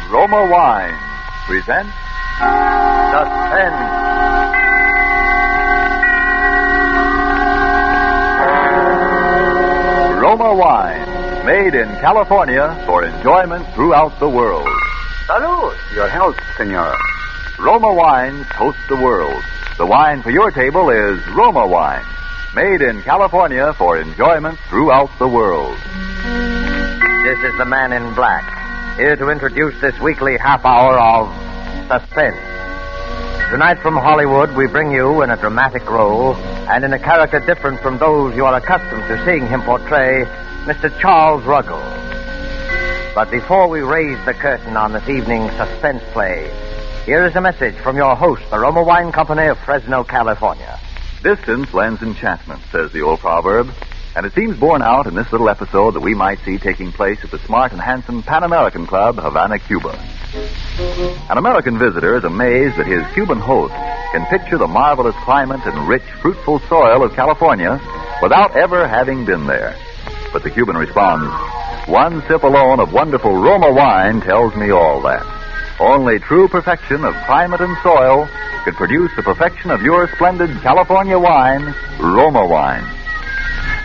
Roma Wine presents Suspense. Roma Wine, made in California for enjoyment throughout the world. Salud. Your health, senor. Roma Wines toast the world. The wine for your table is Roma Wine, made in California for enjoyment throughout the world. This is the Man in Black, here to introduce this weekly half hour of Suspense. Tonight from Hollywood, we bring you in a dramatic role and in a character different from those you are accustomed to seeing him portray, Mr. Charles Ruggles. But before we raise the curtain on this evening's suspense play, here is a message from your host, the Roma Wine Company of Fresno, California. Distance lends enchantment, says the old proverb, and it seems borne out in this little episode that we might see taking place at the smart and handsome Pan American Club, Havana, Cuba. An American visitor is amazed that his Cuban host can picture the marvelous climate and rich, fruitful soil of California without ever having been there. But the Cuban responds, "One sip alone of wonderful Roma wine tells me all that. Only true perfection of climate and soil could produce the perfection of your splendid California wine, Roma wine."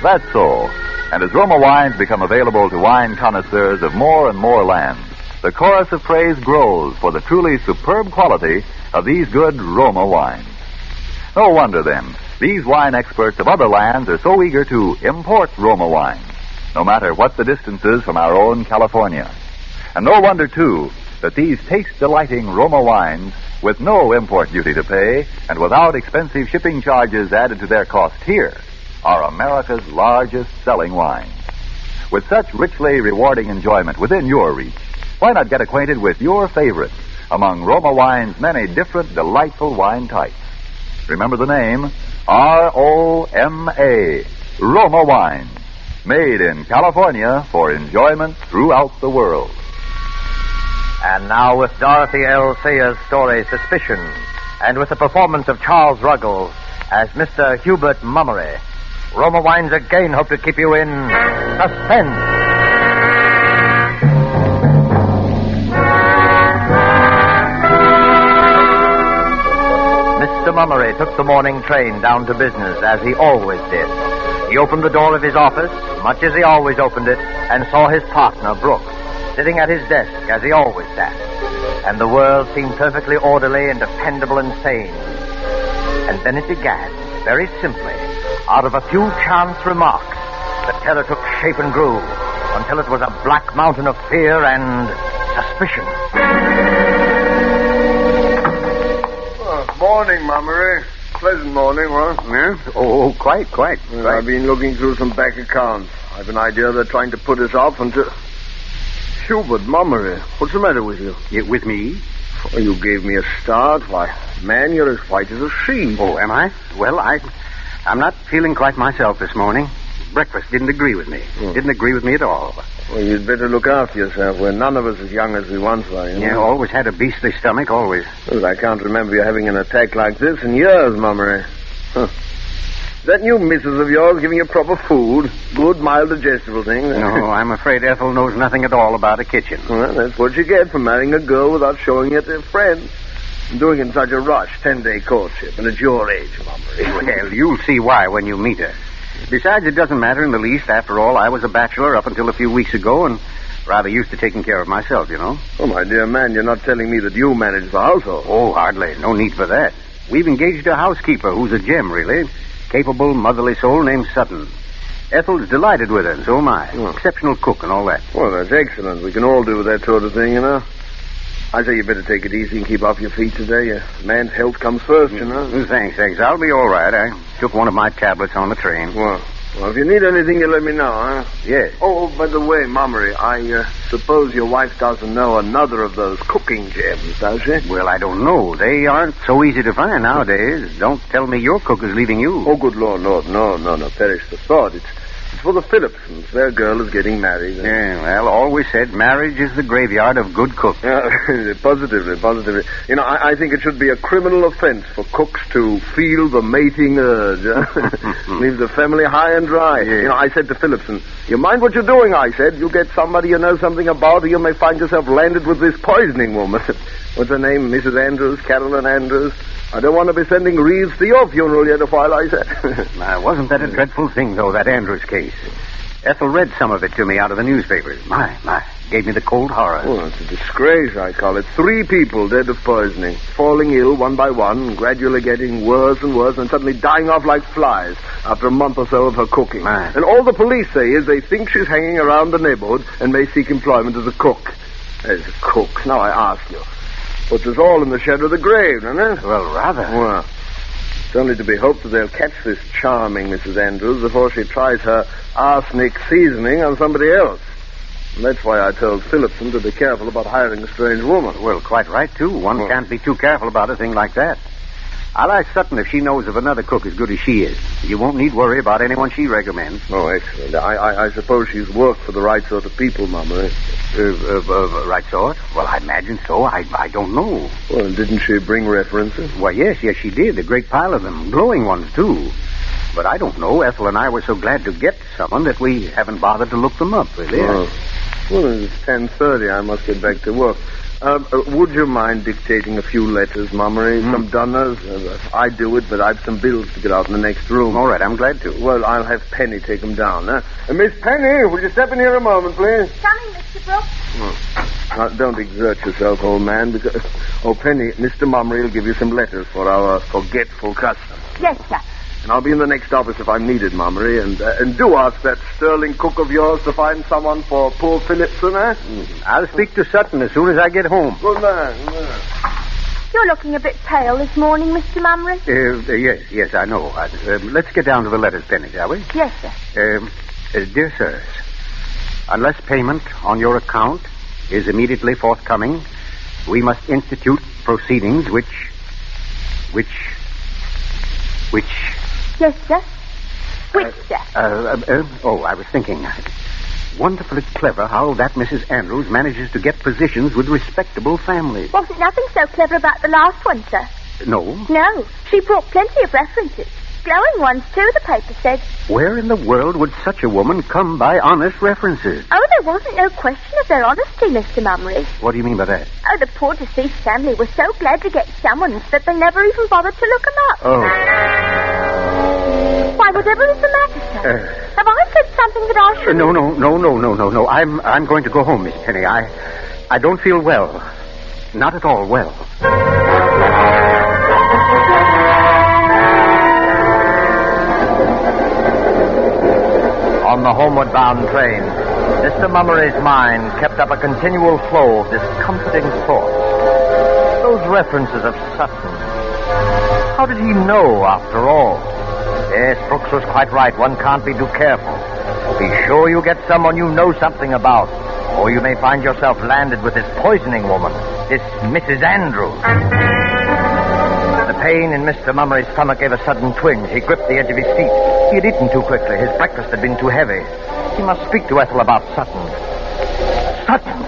That's so. And as Roma wines become available to wine connoisseurs of more and more lands, the chorus of praise grows for the truly superb quality of these good Roma wines. No wonder, then, these wine experts of other lands are so eager to import Roma wines, no matter what the distances from our own California. And no wonder, too, that these taste-delighting Roma wines, with no import duty to pay and without expensive shipping charges added to their cost here, are America's largest selling wines. With such richly rewarding enjoyment within your reach, why not get acquainted with your favorite among Roma wine's many different delightful wine types? Remember the name, R-O-M-A, Roma Wine, made in California for enjoyment throughout the world. And now with Dorothy L. Sayers' story, Suspicion, and with the performance of Charles Ruggles as Mr. Hubert Mummery, Roma Wines again hope to keep you in suspense. Mr. Mummery took the morning train down to business, as he always did. He opened the door of his office, much as he always opened it, and saw his partner, Brooks, sitting at his desk as he always sat. And the world seemed perfectly orderly and dependable and sane. And then it began, very simply, out of a few chance remarks. The terror took shape and grew until it was a black mountain of fear and suspicion. Morning, Mummery. Pleasant morning, huh? Yeah? Oh, quite. Well, I've been looking through some bank accounts. I've an idea they're trying to put us off until... Hubert Mummery, what's the matter with you? With me? Oh, you gave me a start. Why, man, you're as white as a sheet. Oh, am I? Well, I'm not feeling quite myself this morning. Breakfast didn't agree with me. Didn't agree with me at all. Well, you'd better look after yourself. We're none of us as young as we once were. Yeah, always had a beastly stomach, always. Well, I can't remember you having an attack like this in years, Mummery. Huh. That new missus of yours giving you proper food? Good, mild, digestible things? No, I'm afraid Ethel knows nothing at all about a kitchen. Well, that's what you get for marrying a girl without showing it to a friend. And doing it in such a rush, 10-day courtship, and at your age, Mummery. Well, you'll see why when you meet her. Besides, it doesn't matter in the least. After all, I was a bachelor up until a few weeks ago and rather used to taking care of myself, you know. Oh, my dear man, you're not telling me that you manage the household. Oh, hardly. No need for that. We've engaged a housekeeper who's a gem, really. Capable, motherly soul named Sutton. Ethel's delighted with her, and so am I. Oh. Exceptional cook and all that. Well, that's excellent. We can all do that sort of thing, you know. I say you better take it easy and keep off your feet today. A man's health comes first, you know. Thanks. I'll be all right. I took one of my tablets on the train. Well, if you need anything, you let me know, huh? Yes. Oh, by the way, Mummery, I suppose your wife doesn't know another of those cooking gems, does she? Well, I don't know. They aren't so easy to find nowadays. Don't tell me your cook is leaving you. Oh, good Lord, no. Perish the thought. It's for the Phillipsons. Their girl is getting married. Yeah, well, always said marriage is the graveyard of good cooks. Positively. You know, I think it should be a criminal offense for cooks to feel the mating urge. Leave the family high and dry. Yeah. You know, I said to Phillipson, you mind what you're doing, I said. You get somebody you know something about, or you may find yourself landed with this poisoning woman. What's her name? Mrs. Andrews, Carolyn Andrews. I don't want to be sending wreaths to your funeral yet a while, I said. Wasn't that a dreadful thing, though, that Andrews case? Ethel read some of it to me out of the newspapers. My. Gave me the cold horror. Oh, it's a disgrace, I call it. 3 people dead of poisoning, falling ill one by one, gradually getting worse and worse, and suddenly dying off like flies after a month or so of her cooking. My. And all the police say is they think she's hanging around the neighborhood and may seek employment as a cook. As a cook. Now, I ask you. Puts us all in the shadow of the grave, doesn't it? Well, rather. Well, it's only to be hoped that they'll catch this charming Mrs. Andrews before she tries her arsenic seasoning on somebody else. And that's why I told Phillipson to be careful about hiring a strange woman. Well, quite right, too. One can't be too careful about a thing like that. I'll ask Sutton if she knows of another cook as good as she is. You won't need worry about anyone she recommends. Oh, excellent. I suppose she's worked for the right sort of people, Mama. Right sort? Well, I imagine so. I don't know. Well, didn't she bring references? Well, yes, she did. A great pile of them. Glowing ones, too. But I don't know. Ethel and I were so glad to get someone that we haven't bothered to look them up, really. Oh. Well, it's 10:30. I must get back to work. Would you mind dictating a few letters, Mummery? Some dunners? I do it, but I've some bills to get out in the next room. All right, I'm glad to. Well, I'll have Penny take them down, huh? Miss Penny, will you step in here a moment, please? Coming, Mr. Brooks. Now, don't exert yourself, old man, because... Oh, Penny, Mr. Mummery will give you some letters for our forgetful customer. Yes, sir. And I'll be in the next office if I'm needed, Mummery. And do ask that sterling cook of yours to find someone for poor Phillipson, eh? I'll speak to Sutton as soon as I get home. Good man. You're looking a bit pale this morning, Mr. Mummery. Yes, I know. Let's get down to the letters, Penny, shall we? Yes, sir. Dear sirs, unless payment on your account is immediately forthcoming, we must institute proceedings which... Yes, sir. Which, sir? I was thinking. Wonderfully clever how that Mrs. Andrews manages to get positions with respectable families. Wasn't nothing so clever about the last one, sir. No? No. She brought plenty of references. Glowing ones, too, the paper said. Where in the world would such a woman come by honest references? Oh, there wasn't no question of their honesty, Mr. Mummery. What do you mean by that? Oh, the poor deceased family was so glad to get summons that they never even bothered to look them up. Oh. Why, whatever is the matter, sir? Have I said something that I shouldn't? No. I'm going to go home, Miss Penny. I don't feel well. Not at all well. On the homeward-bound train, Mr. Mummery's mind kept up a continual flow of discomforting thoughts. Those references of Sutton. How did he know, after all? Yes, Brooks was quite right. One can't be too careful. Be sure you get someone you know something about, or you may find yourself landed with this poisoning woman, this Mrs. Andrews. The pain in Mr. Mummery's stomach gave a sudden twinge. He gripped the edge of his seat. He had eaten too quickly. His breakfast had been too heavy. He must speak to Ethel about Sutton. Sutton!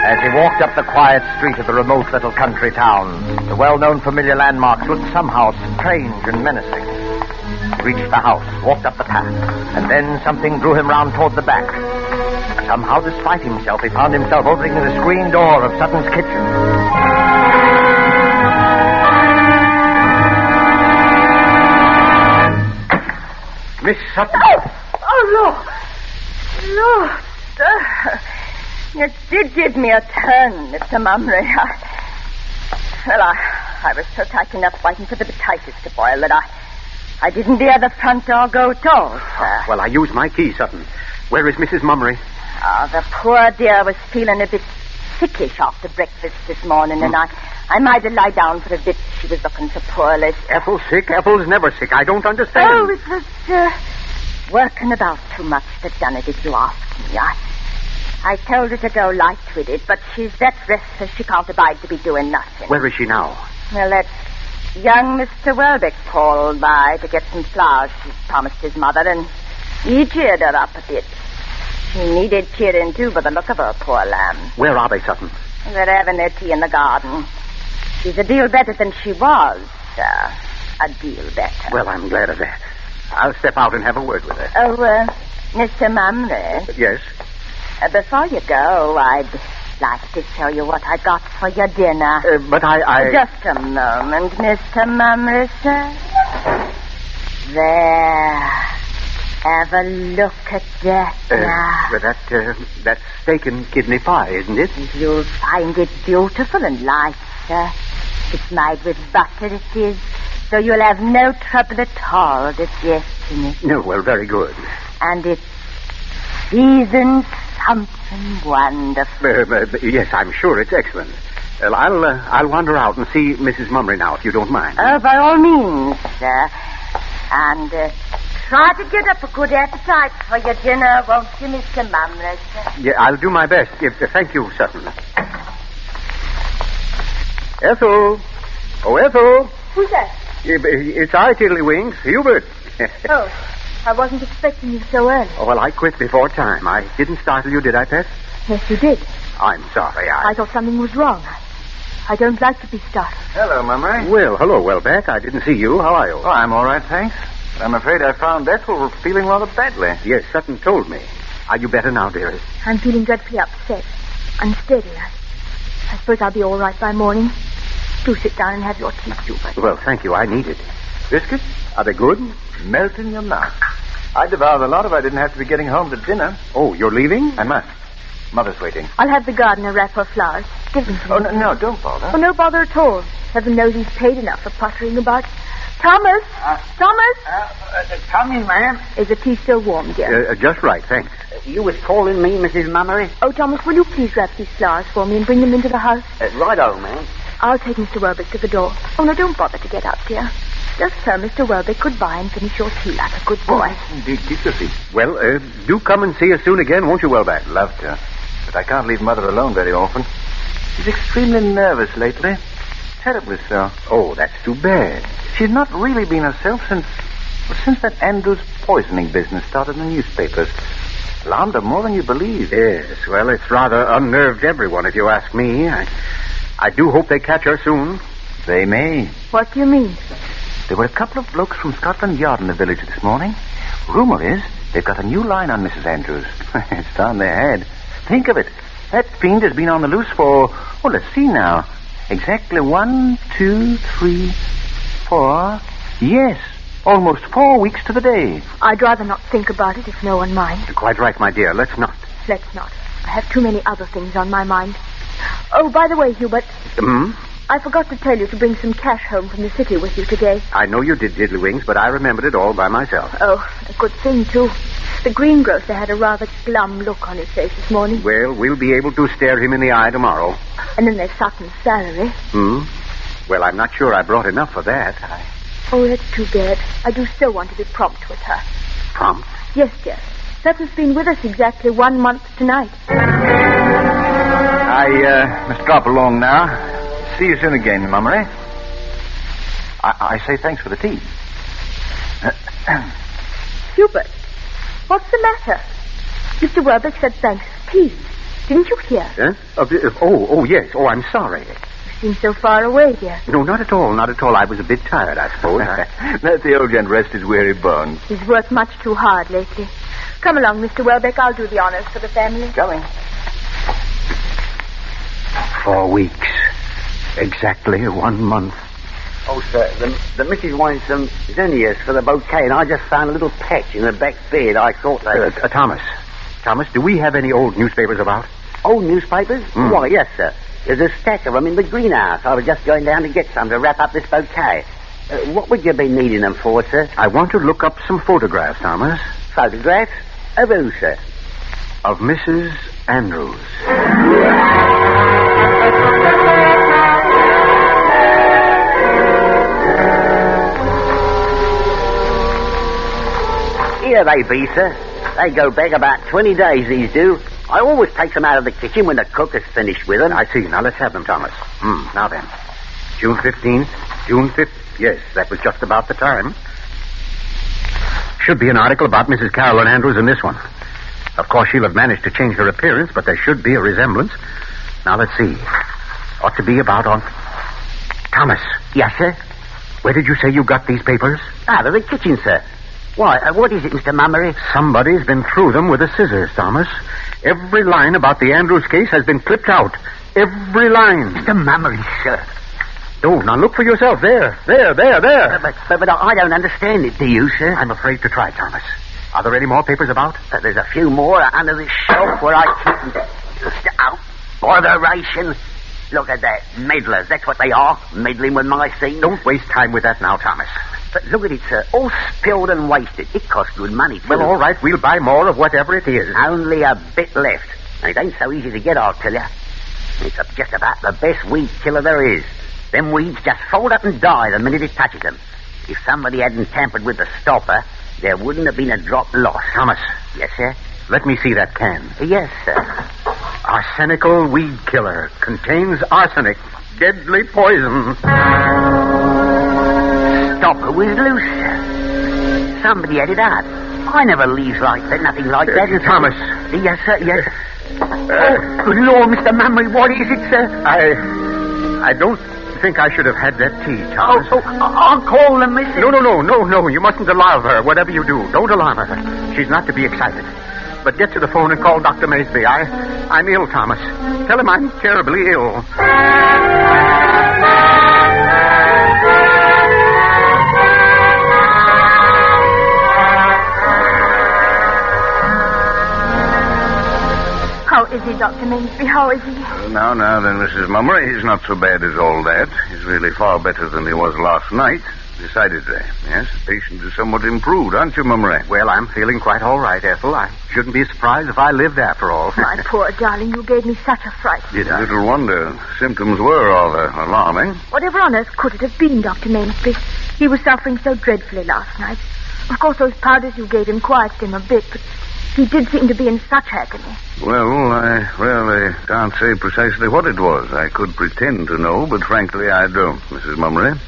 As he walked up the quiet street of the remote little country town, the well-known familiar landmarks looked somehow strange and menacing. He reached the house, walked up the path, and then something drew him round toward the back. Somehow, despite himself, he found himself opening the screen door of Sutton's kitchen. Miss Sutton. Oh, Lord, sir. You did give me a turn, Mr. Mummery. I was so taken up waiting for the potatoes to boil that I didn't hear the front door go at all, sir. Well, I used my key, Sutton. Where is Mrs. Mummery? Oh, the poor dear was feeling a bit sickish after breakfast this morning, and I made her lie down for a bit. She was looking so poorly. Ethel sick? Ethel's never sick. I don't understand. Oh, it was working about too much that done it, if you ask me. I told her to go light with it, but she's that restless she can't abide to be doing nothing. Where is she now? Well, Young Mr. Welbeck called by to get some flowers she promised his mother, and he cheered her up a bit. She needed cheering, too, by the look of her, poor lamb. Where are they, Sutton? They're having their tea in the garden. She's a deal better than she was, sir. A deal better. Well, I'm glad of that. I'll step out and have a word with her. Oh, Mr. Mumley. Yes? Before you go, I'd like to show you what I got for your dinner. But I... Just a moment, Mr. Mumley, sir. There. Have a look at that now. That's steak and kidney pie, isn't it? You'll find it beautiful and light, sir. It's made with butter, it is. So you'll have no trouble at all digesting it. No, well, very good. And it's seasoned something wonderful. Yes, I'm sure it's excellent. Well, I'll wander out and see Mrs. Mummery now, if you don't mind. Oh, by all means, sir. And try to get up a good appetite for your dinner, won't you, Mr. Mumley, sir? Yeah, I'll do my best. Thank you, Sutton. Ethel. Oh, Ethel. Who's that? It's I, Tiddlywinks. Hubert. Oh, I wasn't expecting you so early. Oh, well, I quit before time. I didn't startle you, did I, Pet? Yes, you did. I'm sorry. I thought something was wrong. I don't like to be startled. Hello, Mummery. Well, hello, Welbeck. I didn't see you. How are you? Oh, I'm all right, thanks. I'm afraid I found Ethel feeling rather badly. Yes, Sutton told me. Are you better now, dearest? I'm feeling dreadfully upset. Unsteady. I suppose I'll be all right by morning. Do sit down and have your tea, Hubert. Well, thank you. I need it. Biscuits? Are they good? Melt in your mouth. I'd devour a lot if I didn't have to be getting home to dinner. Oh, you're leaving? I must. Mother's waiting. I'll have the gardener wrap her flowers. Give them to me. Oh, no, don't bother. Oh, no bother at all. Heaven knows he's paid enough for pottering about. Thomas! Thomas! Come in, ma'am. Is the tea still warm, dear? Just right, thanks. You was calling me, Mrs. Mummery? Oh, Thomas, will you please wrap these flowers for me and bring them into the house? Righto, ma'am. I'll take Mr. Welbeck to the door. Oh, no, don't bother to get up, dear. Just tell Mr. Welbeck goodbye and finish your tea like a good boy. Indeed, keep your seat. Well, do come and see us soon again, won't you, Welbeck? Love to. But I can't leave Mother alone very often. She's extremely nervous lately. Terribly so. Oh, that's too bad. She's not really been herself since that Andrews poisoning business started in the newspapers. Alarmed her more than you believe. Yes, well, it's rather unnerved everyone, if you ask me. I do hope they catch her soon. They may. What do you mean? There were a couple of blokes from Scotland Yard in the village this morning. Rumor is they've got a new line on Mrs. Andrews. It's down their head. Think of it. That fiend has been on the loose for, let's see now. Exactly 1, 2, 3, 4. Yes, almost 4 weeks to the day. I'd rather not think about it if no one minds. You're quite right, my dear. Let's not. Let's not. I have too many other things on my mind. Oh, by the way, Hubert. I forgot to tell you to bring some cash home from the city with you today. I know you did, Diddlywings, but I remembered it all by myself. Oh, a good thing, too. The greengrocer had a rather glum look on his face this morning. Well, we'll be able to stare him in the eye tomorrow. And then there's Sutton's salary. Well, I'm not sure I brought enough for that. Oh, that's too bad. I do so want to be prompt with her. Prompt? Yes, dear. Sutton's been with us exactly 1 month tonight. I must drop along now. See you soon again, Mummery. I say thanks for the tea. Hubert, what's the matter? Mr. Welbeck said thanks for tea. Didn't you hear? Huh? Yes. Oh, I'm sorry. You seem so far away, dear. No, not at all. Not at all. I was a bit tired, I suppose. Let the old gent rest his weary bones. He's worked much too hard lately. Come along, Mr. Welbeck. I'll do the honors for the family. Coming. 4 weeks. Exactly 1 month. Oh, sir, the missus wants some zinnias for the bouquet, and I just found a little patch in the back bed. I thought that... Thomas, do we have any old newspapers about? Old newspapers? Why, yes, sir. There's a stack of them in the greenhouse. I was just going down to get some to wrap up this bouquet. What would you be needing them for, sir? I want to look up some photographs, Thomas. Photographs? Of who, sir? Of Mrs. Andrews. Here they be, sir. They go back about 20 days, these do. I always take them out of the kitchen when the cook has finished with them. I see. Now, let's have them, Thomas. Now then. June 15th, June 5th. Yes, that was just about the time. Should be an article about Mrs. Carolyn Andrews in this one. Of course, she'll have managed to change her appearance, but there should be a resemblance. Now, let's see. Ought to be about on... Thomas. Yes, sir? Where did you say you got these papers? Out of the kitchen, sir. Why, what is it, Mr. Mummery? Somebody's been through them with a scissors, Thomas. Every line about the Andrews case has been clipped out. Every line. Mr. Mummery, sir. Oh, now look for yourself. There. But I don't understand it, do you, sir? I'm afraid to try, Thomas. Are there any more papers about? There's a few more under this shelf where I keep them. Just out. Botheration. Look at that. Meddlers, that's what they are. Meddling with my things. Don't waste time with that now, Thomas. But look at it, sir. All spilled and wasted. It costs good money, too. Well, all right. We'll buy more of whatever it is. Only a bit left. And it ain't so easy to get, I'll tell you. It's just about the best weed killer there is. Them weeds just fold up and die the minute it touches them. If somebody hadn't tampered with the stopper, there wouldn't have been a drop lost. Thomas. Yes, sir? Let me see that can. Yes, sir. Arsenical weed killer. Contains arsenic. Deadly poison. Stopper was loose, sir. Somebody had it out. I never leaves like that, nothing like that. Thomas. Yes, sir, yes. Oh, good Lord, Mr. Mummery, what is it, sir? I don't think I should have had that tea, Thomas. I'll call them, Mrs. No. You mustn't alarm her, whatever you do. Don't alarm her. She's not to be excited. But get to the phone and call Dr. Maysby. I'm ill, Thomas. Tell him I'm terribly ill. How is he, Dr. Maysby? How is he? Now then, Mrs. Mummery, he's not so bad as all that. He's really far better than he was last night. Decidedly. Yes, the patient is somewhat improved, aren't you, Mummery? Well, I'm feeling quite all right, Ethel. I shouldn't be surprised if I lived after all. My poor darling, you gave me such a fright. Did I? Little wonder. Symptoms were rather alarming. Whatever on earth could it have been, Dr. Maysby? He was suffering so dreadfully last night. Of course, those powders you gave him quieted him a bit, but he did seem to be in such agony. Well, I really can't say precisely what it was. I could pretend to know, but frankly, I don't, Mrs. Mummery.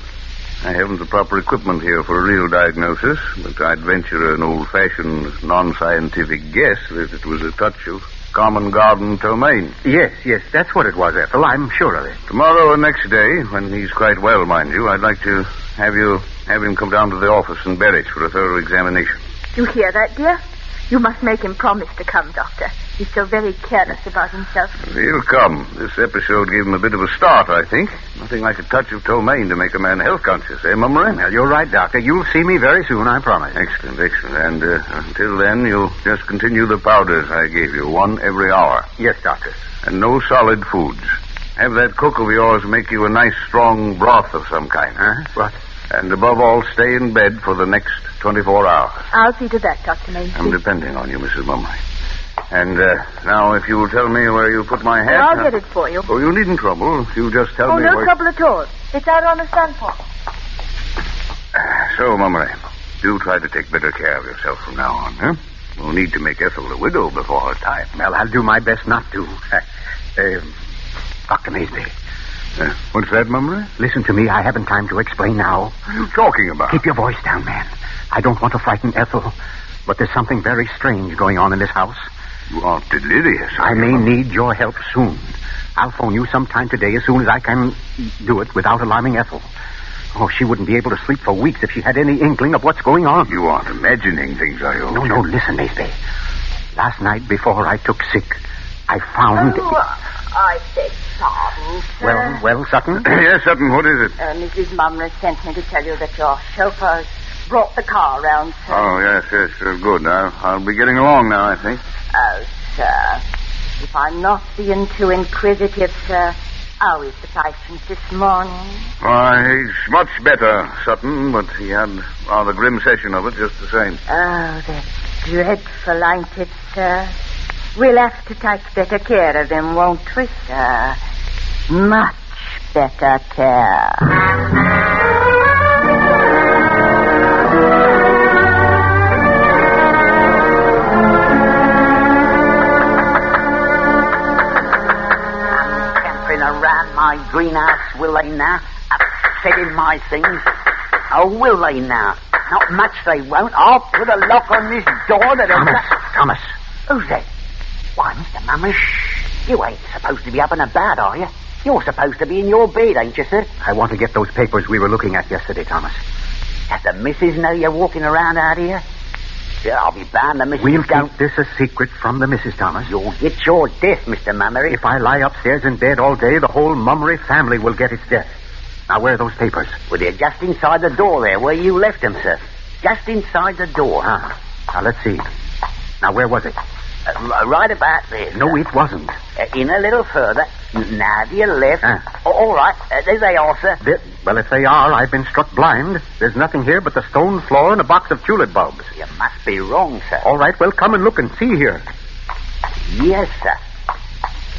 I haven't the proper equipment here for a real diagnosis, but I'd venture an old-fashioned, non-scientific guess that it was a touch of common garden ptomaine. Yes, that's what it was, Ethel. I'm sure of it. Tomorrow or next day, when he's quite well, mind you, I'd like to have him come down to the office in Berwick for a thorough examination. You hear that, dear? You must make him promise to come, Doctor. He's so very careless about himself. He'll come. This episode gave him a bit of a start, I think. Nothing like a touch of ptomaine to make a man health conscious, eh, Mummery? Well, you're right, Doctor. You'll see me very soon, I promise. Excellent. And until then, you'll just continue the powders I gave you, one every hour. Yes, Doctor. And no solid foods. Have that cook of yours make you a nice, strong broth of some kind. Huh? What? And above all, stay in bed for the next 24 hours. I'll see to that, Dr. Maysby. I'm depending on you, Mrs. Mummery. And now, if you'll tell me where you put my hat... I'll get it for you. Oh, you needn't trouble. If you just tell me no where... trouble at all. It's out on the standpoint. So, Mummery, do try to take better care of yourself from now on, huh? We'll need to make Ethel a widow before her time. Well, I'll do my best not to. Dr. Maysby. What's that, Mummery? Listen to me. I haven't time to explain now. What are you talking about? Keep your voice down, man. I don't want to frighten Ethel, but there's something very strange going on in this house. You are delirious. I may need your help soon. I'll phone you sometime today as soon as I can do it without alarming Ethel. Oh, she wouldn't be able to sleep for weeks if she had any inkling of what's going on. You aren't imagining things, are you? No, listen, Maysby. Last night, before I took sick, I found... I beg pardon, sir. Well, Sutton? Yes, Sutton, what is it? Mrs. Mummery sent me to tell you that your chauffeur's brought the car round, sir. Oh, yes, good. I'll be getting along now, I think. Oh, sir. If I'm not being too inquisitive, sir, how is the patient this morning? Why, he's much better, Sutton, but he had rather grim session of it just the same. Oh, that's dreadful, ain't it, sir? We'll have to take better care of him, won't we, sir? Much better care. Around my greenhouse, will they now? Upsetting my things. Oh, will they now? Not much they won't. I'll put a lock on this door that... Thomas. Who's that? Why, Mr. Mummery, you ain't supposed to be up and about, are you? You're supposed to be in your bed, ain't you, sir? I want to get those papers we were looking at yesterday, Thomas. Does the missus know you're walking around out here? Yeah, I'll be bound the missus We'll don't... keep this a secret from the missus, Thomas. You'll get your death, Mr. Mummery. If I lie upstairs in bed all day, the whole Mummery family will get its death. Now, where are those papers? Well, they're just inside the door there, where you left them, sir. Just inside the door. Ah. Now, let's see. Now, where was it? Right about there, sir. No, it wasn't. In a little further. Now to your left. All right. There they are, sir. Well, if they are, I've been struck blind. There's nothing here but the stone floor and a box of tulip bulbs. You must be wrong, sir. All right, well, come and look and see here. Yes, sir.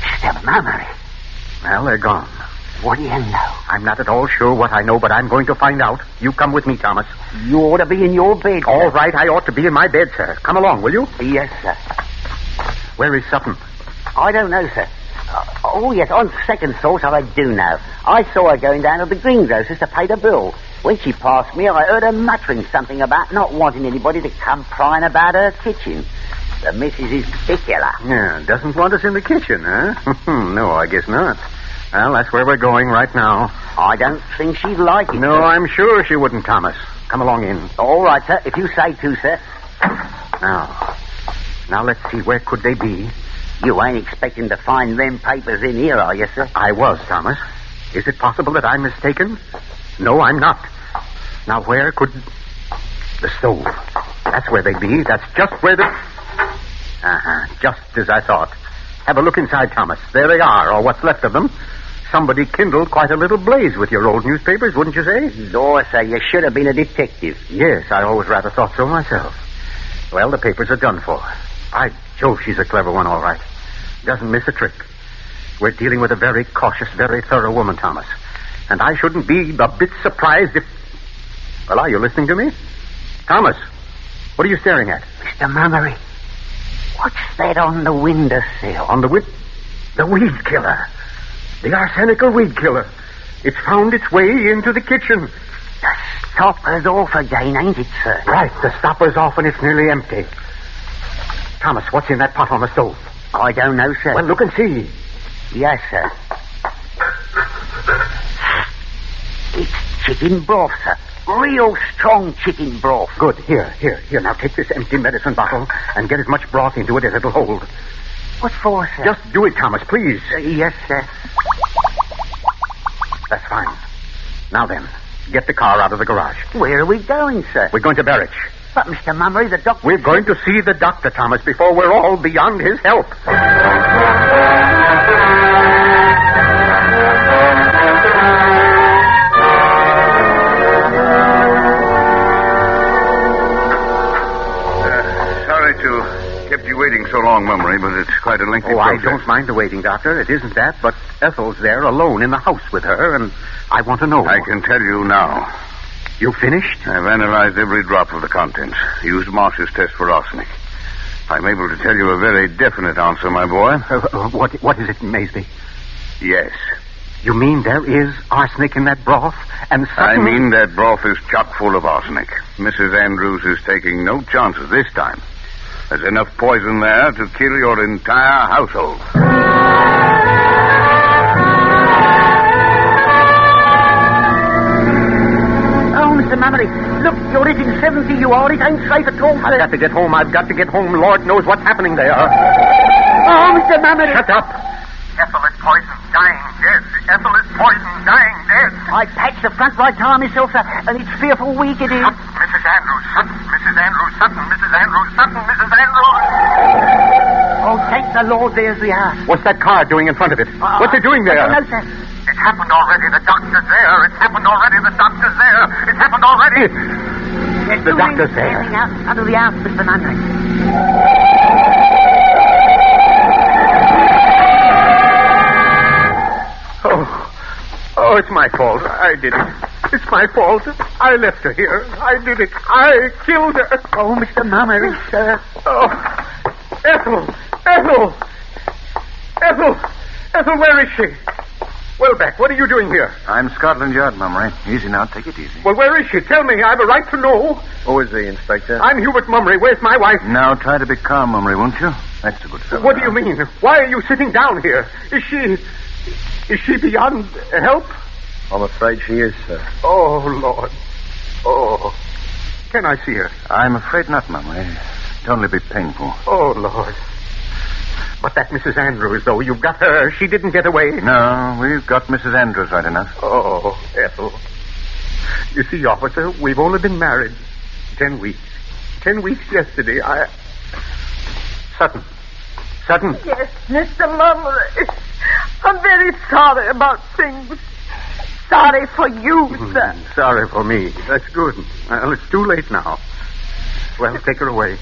Mr. Mummery. Well, they're gone. What do you know? I'm not at all sure what I know, but I'm going to find out. You come with me, Thomas. You ought to be in your bed, sir. All right, I ought to be in my bed, sir. Come along, will you? Yes, sir. Where is Sutton? I don't know, sir. Oh, yes, on second thought, I do know. I saw her going down to the greengrocer's to pay the bill. When she passed me, I heard her muttering something about not wanting anybody to come prying about her kitchen. The missus is particular. Yeah, doesn't want us in the kitchen, huh? No, I guess not. Well, that's where we're going right now. I don't think she'd like it, No, sir. I'm sure she wouldn't, Thomas. Come along in. All right, sir, if you say to, sir. Now, let's see, where could they be? You ain't expecting to find them papers in here, are you, sir? I was, Thomas. Is it possible that I'm mistaken? No, I'm not. Now, where could... The stove. That's where they'd be. That's just where the... Just as I thought. Have a look inside, Thomas. There they are, or what's left of them. Somebody kindled quite a little blaze with your old newspapers, wouldn't you say? Lord, sir, you should have been a detective. Yes, I always rather thought so myself. Well, the papers are done for. By Jove, she's a clever one, all right. Doesn't miss a trick. We're dealing with a very cautious, very thorough woman, Thomas. And I shouldn't be a bit surprised if... Well, are you listening to me? Thomas, what are you staring at? Mr. Mummery, what's that on the windowsill? On the The weed killer. The arsenical weed killer. It's found its way into the kitchen. The stopper's off again, ain't it, sir? Right, the stopper's off and it's nearly empty. Thomas, what's in that pot on the stove? I don't know, sir. Well, look and see. Yes, sir. It's chicken broth, sir. Real strong chicken broth. Good. Here. Now take this empty medicine bottle and get as much broth into it as it'll hold. What for, sir? Just do it, Thomas, please. Yes, sir. That's fine. Now then, get the car out of the garage. Where are we going, sir? We're going to Berwich. But, Mr. Mummery, the doctor... We're going to see the doctor, Thomas, before we're all beyond his help. Sorry to kept you waiting so long, Mummery, but it's quite a lengthy process. I don't mind the waiting, Doctor. It isn't that, but Ethel's there alone in the house with her, and I want to know. I can tell you now. You finished? I've analyzed every drop of the contents. Used Marsh's test for arsenic. I'm able to tell you a very definite answer, my boy. What is it, Maysby? Yes. You mean there is arsenic in that broth? And I mean that broth is chock full of arsenic. Mrs. Andrews is taking no chances this time. There's enough poison there to kill your entire household. Mr. Mummery, look, you're hitting 70, you are. It ain't safe at all, sir. I've got to get home. Lord knows what's happening there. Oh, Mr. Mummery. Shut up. Ethel is poisoned, dying dead. Ethel is poisoned, dying dead. I patched the front right tire myself, sir, and it's fearful weak it is. Mrs. Andrews, Sutton, Mrs. Andrews, Sutton, Mrs. Andrews, Sutton, Mrs. Andrews. Oh, thank the Lord, there's the house. What's that car doing in front of it? What's it doing there? I don't know, sir. It happened already. The doctor's there. It happened already. The doctor's there. It happened already. There's the doctor's there. Standing out in front of the house, Mr. Mummery. Oh, it's my fault. I did it. It's my fault. I left her here. I did it. I killed her. Oh, Mr. Mummery, sir. Oh, Ethel, where is she? Welbeck, what are you doing here? I'm Scotland Yard, Mummery. Easy now. Take it easy. Well, where is she? Tell me. I have a right to know. Who is he, Inspector? I'm Hubert Mummery. Where's my wife? Now, try to be calm, Mummery, won't you? That's a good fellow. What do you mean? Why are you sitting down here? Is she beyond help? I'm afraid she is, sir. Oh, Lord. Oh. Can I see her? I'm afraid not, Mummery. It'd only be painful. Oh, Lord. But that Mrs. Andrews, though, you've got her. She didn't get away. No, we've got Mrs. Andrews right enough. Oh, Ethel. You see, officer, we've only been married 10 weeks. 10 weeks yesterday. Sutton. Yes, Mr. Mummery. I'm very sorry about things. Sorry for you, sir. Sorry for me. That's good. Well, it's too late now. Well, take her away.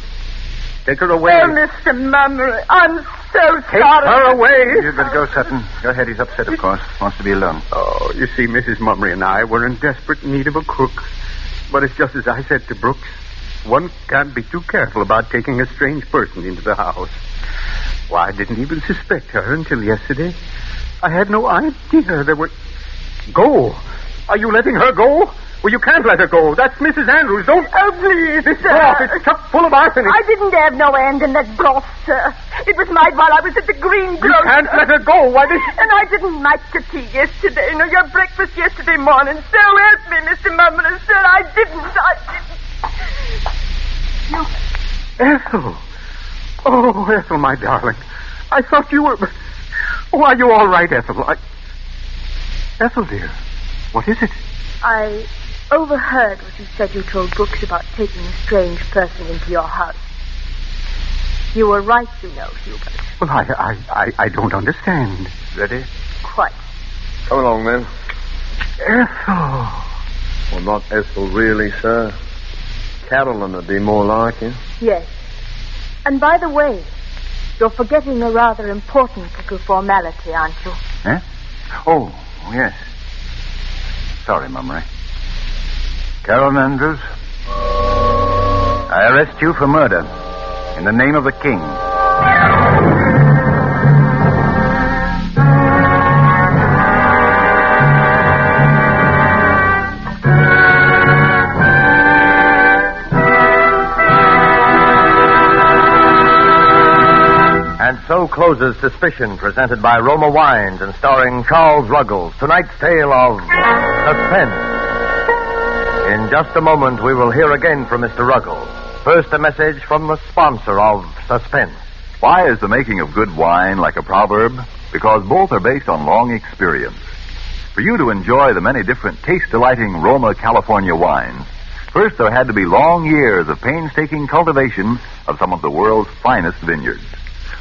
Take her away. Oh, Mr. Mummery, I'm so Take sorry. her away. You'd better go, Sutton. Go ahead. He's upset, of course. Wants to be alone. Oh, you see, Mrs. Mummery and I were in desperate need of a cook. But it's just as I said to Brooks. One can't be too careful about taking a strange person into the house. Why, I didn't even suspect her until yesterday. I had no idea there were... Go. Are you letting her go? Well, you can't let her go. That's Mrs. Andrews. Don't... Oh, please, This sir. broth is chock full of arsenic. I didn't have no hand in that broth, sir. It was made while I was at the green You grocer. can't let her go. Why this... And I didn't make the tea yesterday, nor your breakfast yesterday morning. So help me, Mr. Mummery, sir. I didn't. Ethel. Oh, Ethel, my darling. I thought you were... Oh, are you all right, Ethel? Ethel, dear, what is it? I overheard what you said you told Brooks about taking a strange person into your house. You were right, you know, Hubert. Well, I don't understand. Ready? Quite. Come along, then. Ethel. Well, not Ethel, really, sir. Carolyn would be more like it. Yes. And by the way, you're forgetting a rather important little formality, aren't you? Eh? Oh, yes. Sorry, Mummery. Carolyn Andrews, I arrest you for murder in the name of the King. And so closes Suspicion, presented by Roma Wines and starring Charles Ruggles. Tonight's tale of Suspense. In just a moment, we will hear again from Mr. Ruggles. First, a message from the sponsor of Suspense. Why is the making of good wine like a proverb? Because both are based on long experience. For you to enjoy the many different taste-delighting Roma California wines, first there had to be long years of painstaking cultivation of some of the world's finest vineyards.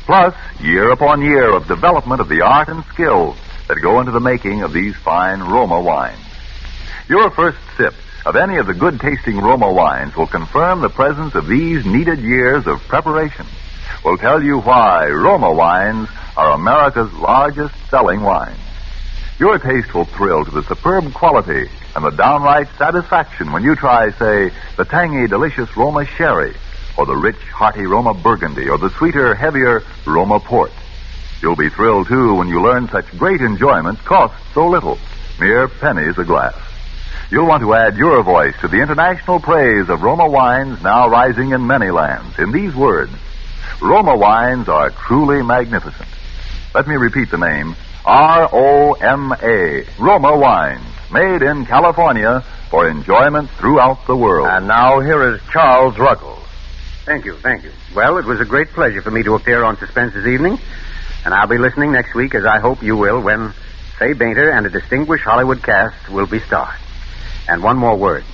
Plus, year upon year of development of the art and skill that go into the making of these fine Roma wines. Your first sip of any of the good-tasting Roma wines will confirm the presence of these needed years of preparation. Will tell you why Roma wines are America's largest selling wines. Your taste will thrill to the superb quality and the downright satisfaction when you try, say, the tangy, delicious Roma Sherry, or the rich, hearty Roma Burgundy, or the sweeter, heavier Roma Port. You'll be thrilled, too, when you learn such great enjoyment costs so little, mere pennies a glass. You'll want to add your voice to the international praise of Roma wines now rising in many lands in these words: Roma wines are truly magnificent. Let me repeat the name: R-O-M-A, Roma wines, made in California for enjoyment throughout the world. And now here is Charles Ruggles. Thank you. Well, it was a great pleasure for me to appear on Suspense this evening, and I'll be listening next week, as I hope you will, when Fay Bainter and a distinguished Hollywood cast will be starred. And one more word.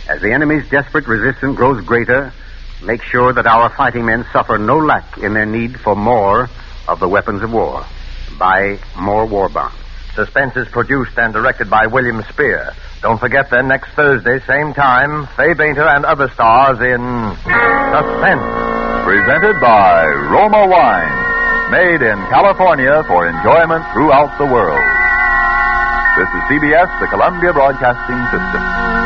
As the enemy's desperate resistance grows greater, make sure that our fighting men suffer no lack in their need for more of the weapons of war. Buy more war bonds. Suspense is produced and directed by William Spear. Don't forget then, next Thursday, same time, Fay Bainter and other stars in Suspense. Presented by Roma Wines, made in California for enjoyment throughout the world. This is CBS, the Columbia Broadcasting System.